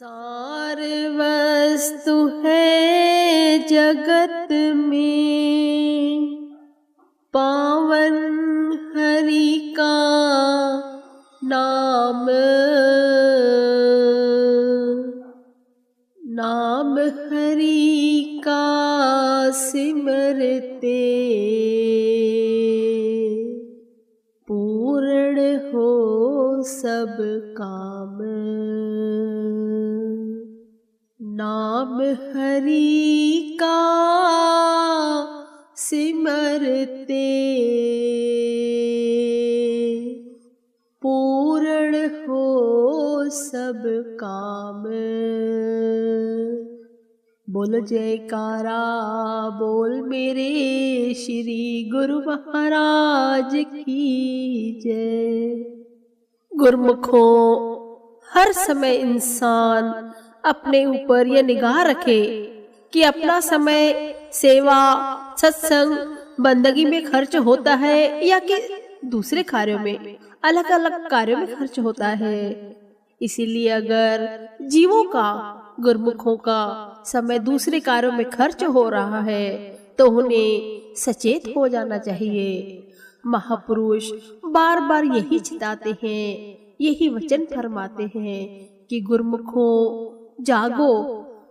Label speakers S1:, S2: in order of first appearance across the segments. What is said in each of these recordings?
S1: सार वस्तु है जगत में, पावन हरि का नाम। नाम हरि का सिमरते पूर्ण हो सब काम। नाम हरि का सिमरते पूर्ण हो सब काम। बोल जयकारा बोल मेरे श्री गुरु महाराज की जय। गुरुमुखों, हर समय इंसान अपने ऊपर यह निगाह रखे कि अपना समय सेवा, सत्संग, बंदगी में खर्च होता है या कि दूसरे कार्यों में, अलग अलग कार्यों में खर्च होता है। इसीलिए अगर जीवों का, गुरुमुखों का समय दूसरे कार्यों में खर्च हो रहा है तो उन्हें सचेत हो जाना चाहिए। महापुरुष बार बार यही चिताते हैं, यही वचन फरमाते हैं कि गुरुमुखों जागो,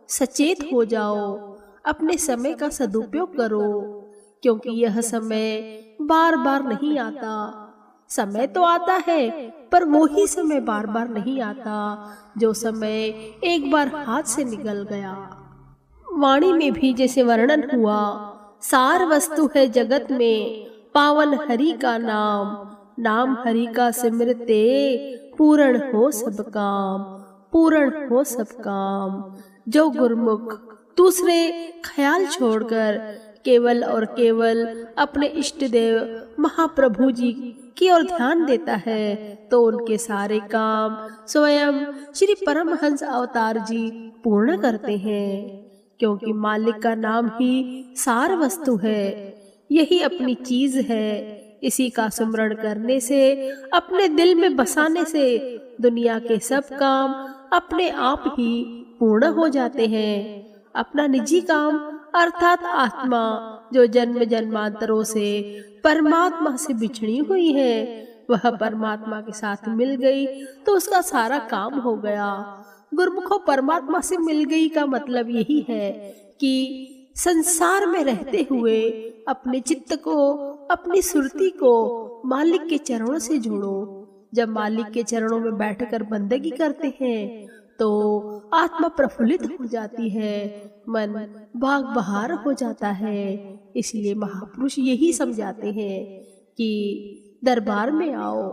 S1: सचेत हो जाओ, अपने समय का सदुपयोग करो, क्योंकि यह समय बार बार नहीं आता। समय तो आता है पर वो ही समय बार बार नहीं आता जो समय एक बार हाथ से निकल गया। वाणी में भी जैसे वर्णन हुआ, सार वस्तु है जगत में, पावन हरि का नाम। नाम हरि का सिमरते पूर्ण हो सब काम। पूर्ण हो सब काम। जो गुरुमुख दूसरे ख्याल छोड़कर केवल और केवल अपने इष्ट देव महाप्रभु जी की ओर ध्यान देता है तो उनके सारे काम स्वयं श्री परमहंस अवतार जी पूर्ण करते हैं, क्योंकि मालिक का नाम ही सार वस्तु है, यही अपनी चीज है। इसी का सुमरण करने से, अपने दिल में बसाने से दुनिया के सब काम अपने आप ही पूर्ण हो जाते हैं। अपना निजी काम अर्थात आत्मा जो जन्म जन्मांतरों से परमात्मा से बिछड़ी हुई है, वह परमात्मा के साथ मिल गई तो उसका सारा काम हो गया। गुरुमुखों, परमात्मा से मिल गई का मतलब यही है कि संसार में रहते हुए अपने चित्त को, अपनी सुरती को मालिक के चरणों से जोड़ो। जब मालिक के चरणों में बैठकर बंदगी करते हैं तो आत्मा प्रफुल्लित हो जाती है, मन बाग बहार हो जाता है। इसलिए महापुरुष यही समझाते हैं कि दरबार में आओ,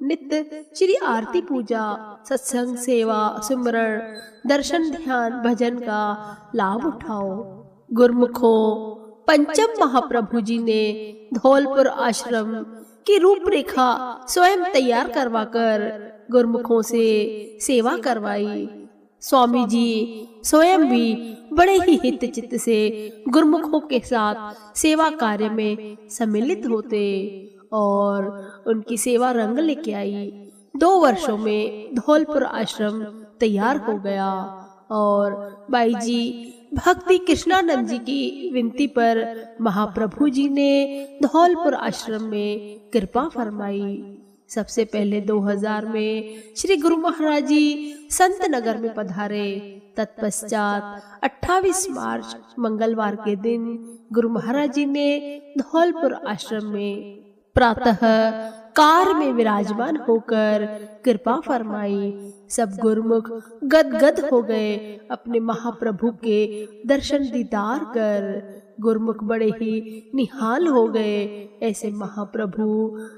S1: नित्य श्री आरती पूजा, सत्संग, सेवा, सुमरण, दर्शन, ध्यान, भजन का लाभ उठाओ। गुरुमुखों, पंचम महाप्रभु जी ने धौलपुर आश्रम की रूपरेखा स्वयं तैयार करवाकर गुरुमुखों से सेवा करवाई। स्वामी जी स्वयं भी बड़े ही हित चित्त से गुरुमुखों के साथ सेवा कार्य में सम्मिलित होते और उनकी सेवा रंग लेके आई। 2 वर्षों में धौलपुर आश्रम तैयार हो गया और बाई जी भक्ति कृष्णानंद जी की विनती पर महाप्रभु जी ने धौलपुर आश्रम में कृपा फरमाई। सबसे पहले 2000 में श्री गुरु महाराज जी संत नगर में पधारे। तत्पश्चात 28 मार्च मंगलवार के दिन गुरु महाराज जी ने धौलपुर आश्रम में प्रातः कार में विराजमान होकर कृपा फरमाई। सब गुरुमुख गदगद हो गए अपने महाप्रभु के दर्शन दीदार कर। गुरुमुख बड़े ही निहाल हो गए। ऐसे महाप्रभु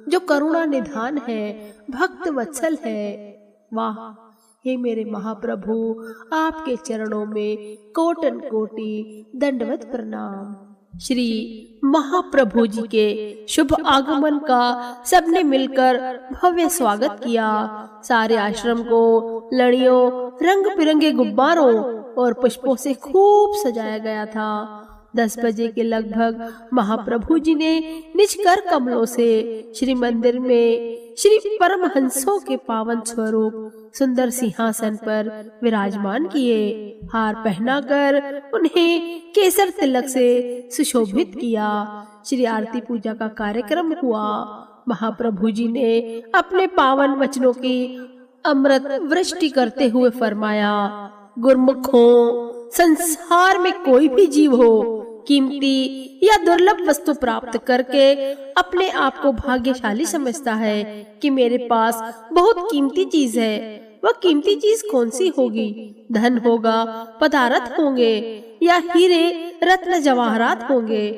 S1: जो करुणा निधान है, भक्त वत्सल है। वाह, हे मेरे महाप्रभु, आपके चरणों में कोटन कोटि दंडवत प्रणाम। श्री महाप्रभु जी के शुभ आगमन का सबने मिलकर भव्य स्वागत किया। सारे आश्रम को लड़ियों, रंग बिरंगे गुब्बारों और पुष्पों से खूब सजाया गया था। 10 बजे के लगभग महाप्रभु जी ने निज कर कमलों से श्री मंदिर में श्री परमहंसों के पावन स्वरूप सुंदर सिंहासन पर विराजमान किए। हार पहनाकर उन्हें केसर तिलक से सुशोभित किया। श्री आरती पूजा का कार्यक्रम हुआ। महाप्रभु जी ने अपने पावन वचनों की अमृत वृष्टि करते हुए फरमाया, गुरुमुखों, संसार में कोई भी जीव हो, कीमती या दुर्लभ वस्तु प्राप्त करके अपने आप को भाग्यशाली समझता है कि मेरे पास बहुत कीमती चीज है। वह कीमती चीज कौन सी होगी? धन होगा, पदार्थ होंगे या हीरे रत्न जवाहरात होंगे।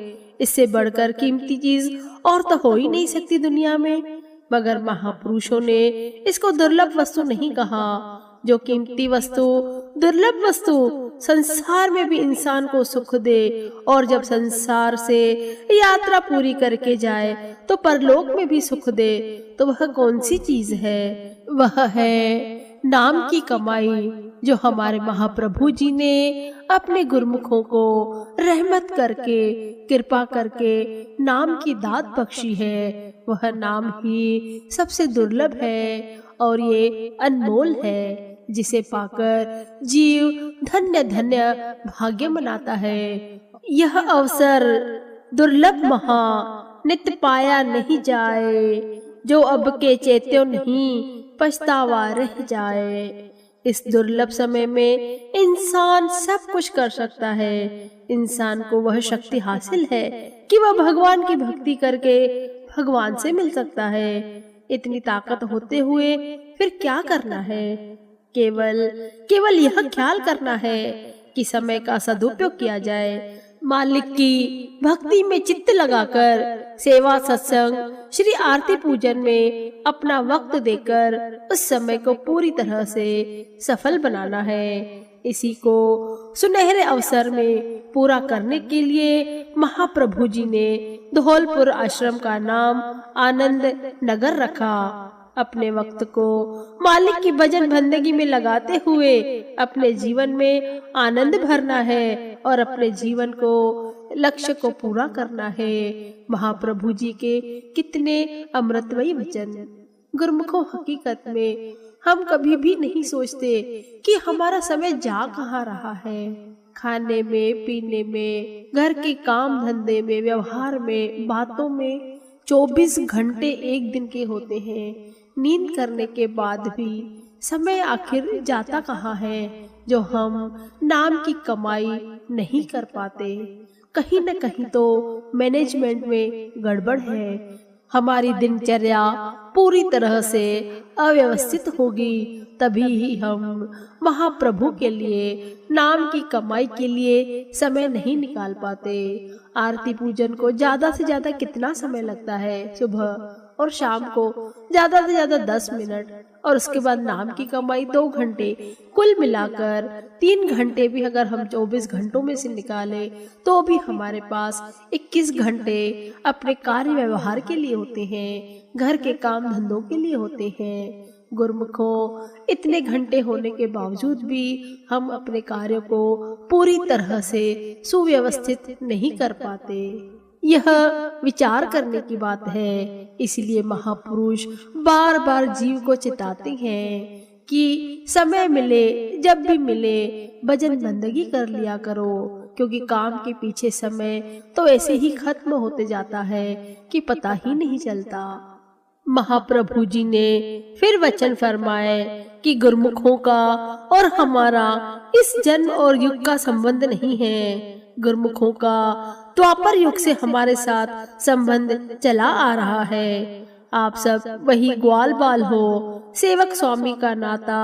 S1: इससे बढ़कर कीमती चीज और तो हो ही नहीं सकती दुनिया में। मगर महापुरुषों ने इसको दुर्लभ वस्तु नहीं कहा। जो कीमती वस्तु, दुर्लभ वस्तु संसार में भी इंसान को सुख दे और जब संसार से यात्रा पूरी करके जाए तो परलोक में भी सुख दे, तो वह कौन सी चीज है? वह है नाम की कमाई, जो हमारे महाप्रभु जी ने अपने गुरुमुखों को रहमत करके, कृपा करके नाम की दात बख्शी है। वह नाम ही सबसे दुर्लभ है और ये अनमोल है, जिसे पाकर जीव धन्य धन्य भाग्य मनाता है। यह अवसर दुर्लभ महा नित्य पाया नहीं जाए, जो अब के चेत्यो नहीं पछतावा रह जाए। इस दुर्लभ समय में इंसान सब कुछ कर सकता है। इंसान को वह शक्ति हासिल है कि वह भगवान की भक्ति करके भगवान से मिल सकता है। इतनी ताकत होते हुए फिर क्या करना है? केवल यह ख्याल करना है कि समय का सदुपयोग किया जाए। मालिक की भक्ति में चित्त लगाकर सेवा, सत्संग, श्री आरती पूजन में अपना वक्त देकर उस समय को पूरी तरह से सफल बनाना है। इसी को सुनहरे अवसर में पूरा करने के लिए महाप्रभु जी ने धौलपुर आश्रम का नाम आनंद नगर रखा। अपने वक्त को मालिक की भजन बंदगी में लगाते हुए अपने जीवन में आनंद भरना है और अपने जीवन को, लक्ष्य को पूरा करना है। महाप्रभु जी के कितने अमृतमयी वचन। गुरुमुखों, हकीकत में हम कभी भी नहीं सोचते कि हमारा समय जा कहाँ रहा है। खाने में, पीने में, घर के काम धंधे में, व्यवहार में, बातों में 24 घंटे एक दिन के होते हैं। नींद करने के बाद भी समय आखिर जाता कहाँ है, जो हम नाम की कमाई नहीं कर पाते। कहीं न कहीं तो मैनेजमेंट में गड़बड़ है। हमारी दिनचर्या पूरी तरह से अव्यवस्थित होगी, तभी ही हम महाप्रभु के लिए, नाम की कमाई के लिए समय नहीं निकाल पाते। आरती पूजन को ज्यादा से ज्यादा कितना समय लगता है? सुबह और शाम को ज्यादा से ज्यादा 10 मिनट, और उसके बाद नाम की कमाई 2 घंटे। कुल मिलाकर 3 घंटे भी अगर हम 24 घंटों में से निकालें तो भी हमारे पास 21 घंटे अपने कार्य व्यवहार के लिए होते हैं, घर के काम धंधों के लिए होते हैं। गुरुमुखों, इतने घंटे होने के बावजूद भी हम अपने कार्यों को पूरी तरह से सुव्यवस्थित नहीं कर पाते। यह विचार करने की बात है। इसलिए महापुरुष बार बार जीव को चिताते हैं कि समय मिले, जब भी मिले, भजन बंदगी कर लिया करो, क्योंकि काम के पीछे समय तो ऐसे ही खत्म होते जाता है कि पता ही नहीं चलता। महाप्रभु जी ने फिर वचन फरमाए कि गुरुमुखों का और हमारा इस जन्म और युग का संबंध नहीं है। गुरुमुखों का द्वापर युग से हमारे साथ संबंध चला आ रहा है। आप सब वही ग्वाल बाल हो। सेवक स्वामी का नाता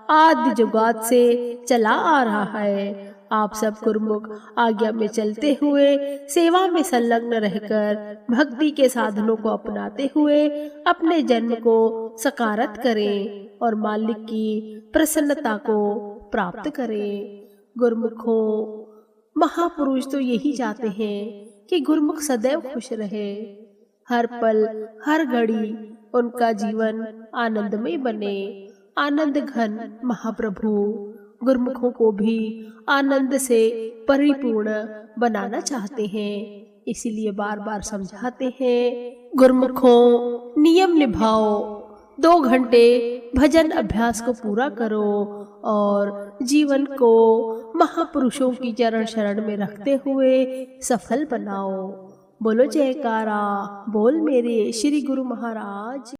S1: आदि जुगात से चला आ रहा है। आप सब गुरुमुख आज्ञा में चलते हुए, सेवा में संलग्न रहकर, भक्ति के साधनों को अपनाते हुए अपने जन्म को सकारत करें और मालिक की प्रसन्नता को प्राप्त करें। गुरुमुखों, महापुरुष तो यही चाहते हैं कि गुरुमुख सदैव खुश रहे। हर पल, हर घड़ी उनका जीवन आनंदमय बने। आनंद घन महाप्रभु गुरुमुखों को भी आनंद से परिपूर्ण बनाना चाहते हैं, इसीलिए बार बार समझाते हैं, गुरुमुखों नियम निभाओ, 2 घंटे भजन अभ्यास को पूरा करो और जीवन को महापुरुषों की चरण शरण में रखते हुए सफल बनाओ। बोलो जयकारा, बोल मेरे श्री गुरु महाराज।